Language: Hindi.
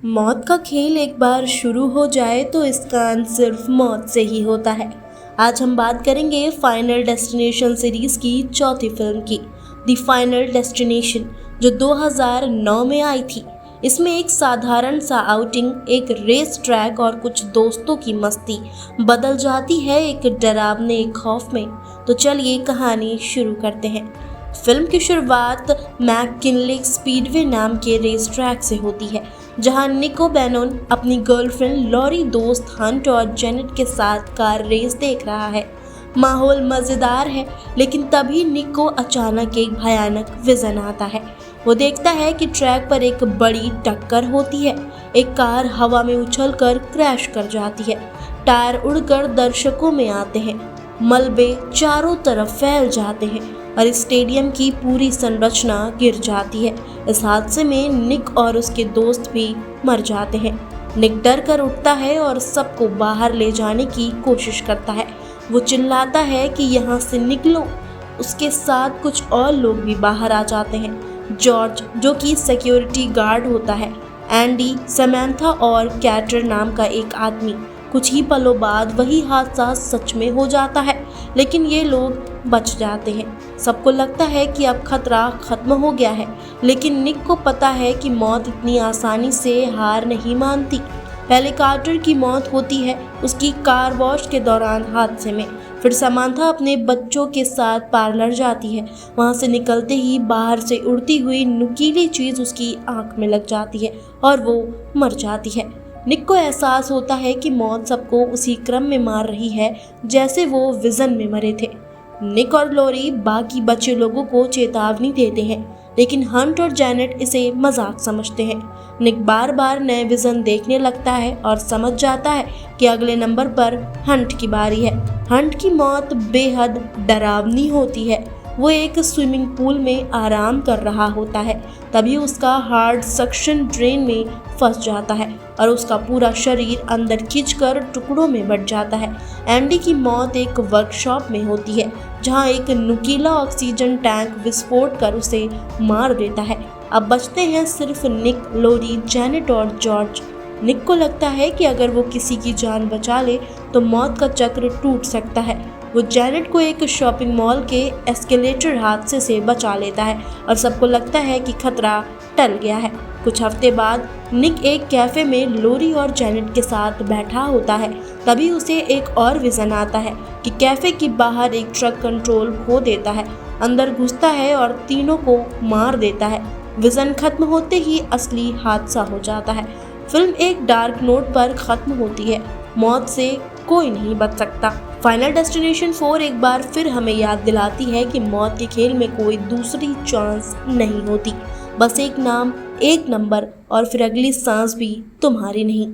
मौत का खेल एक बार शुरू हो जाए तो इसका अंत सिर्फ मौत से ही होता है। आज हम बात करेंगे फाइनल डेस्टिनेशन सीरीज की चौथी फिल्म की, द फाइनल डेस्टिनेशन, जो 2009 में आई थी। इसमें एक साधारण सा आउटिंग, एक रेस ट्रैक और कुछ दोस्तों की मस्ती बदल जाती है एक डरावने खौफ में। तो चलिए कहानी शुरू करते हैं। फिल्म की शुरुआत मैककिनले स्पीडवे नाम के रेस ट्रैक से होती है, जहां निको बेनोन अपनी गर्लफ्रेंड लॉरी, दोस्त हंट और जेनेट के साथ कार रेस देख रहा है। माहौल मज़ेदार है, लेकिन तभी निक को अचानक एक भयानक विजन आता है। वो देखता है कि ट्रैक पर एक बड़ी टक्कर होती है। एक कार हवा में उछलकर क्रैश कर जाती है। टायर उड़कर दर्शकों में आते हैं। मलबे चारों तरफ फैल जाते हैं और स्टेडियम की पूरी संरचना गिर जाती है। इस हादसे में निक और उसके दोस्त भी मर जाते हैं। निक डर कर उठता है और सबको बाहर ले जाने की कोशिश करता है। वो चिल्लाता है कि यहाँ से निकलो। उसके साथ कुछ और लोग भी बाहर आ जाते हैं। जॉर्ज, जो कि सिक्योरिटी गार्ड होता है, एंडी, समैंथा और कैटर नाम का एक आदमी। कुछ ही पलों बाद वही हादसा सच में हो जाता है, लेकिन ये लोग बच जाते हैं। सबको लगता है कि अब खतरा खत्म हो गया है, लेकिन निक को पता है कि मौत इतनी आसानी से हार नहीं मानती। पहले कार्टर की मौत होती है, उसकी कार वॉश के दौरान हादसे में। फिर समांथा अपने बच्चों के साथ पार्लर जाती है। वहां से निकलते ही बाहर से उड़ती हुई नुकीली चीज उसकी आंख में लग जाती है और वो मर जाती है। निक को एहसास होता है कि मौत सबको उसी क्रम में मार रही है जैसे वो विजन में मरे थे। निक और लॉरी बाकी बचे लोगों को चेतावनी देते हैं, लेकिन हंट और जेनेट इसे मजाक समझते हैं। निक बार बार नए विजन देखने लगता है और समझ जाता है कि अगले नंबर पर हंट की बारी है। हंट की मौत बेहद डरावनी होती है। वो एक स्विमिंग पूल में आराम कर रहा होता है, तभी उसका हार्ड सक्शन ड्रेन में फंस जाता है और उसका पूरा शरीर अंदर खींचकर टुकड़ों में बट जाता है। एंडी की मौत एक वर्कशॉप में होती है, जहां एक नुकीला ऑक्सीजन टैंक विस्फोट कर उसे मार देता है। अब बचते हैं सिर्फ निक, लॉरी, जेनेट और जॉर्ज। निक को लगता है कि अगर वो किसी की जान बचा ले तो मौत का चक्र टूट सकता है। वो जेनेट को एक शॉपिंग मॉल के एस्केलेटर हादसे से बचा लेता है और सबको लगता है कि खतरा टल गया है। कुछ हफ्ते बाद निक एक कैफे में लॉरी और जेनेट के साथ बैठा होता है। तभी उसे एक और विजन आता है कि कैफे के बाहर एक ट्रक कंट्रोल खो देता है, अंदर घुसता है और तीनों को मार देता है। विजन खत्म होते ही असली हादसा हो जाता है। फिल्म एक डार्क नोट पर खत्म होती है। मौत से कोई नहीं बच सकता। फाइनल डेस्टिनेशन 4 एक बार फिर हमें याद दिलाती है कि मौत के खेल में कोई दूसरी चांस नहीं होती। बस एक नाम, एक नंबर और फिर अगली सांस भी तुम्हारी नहीं।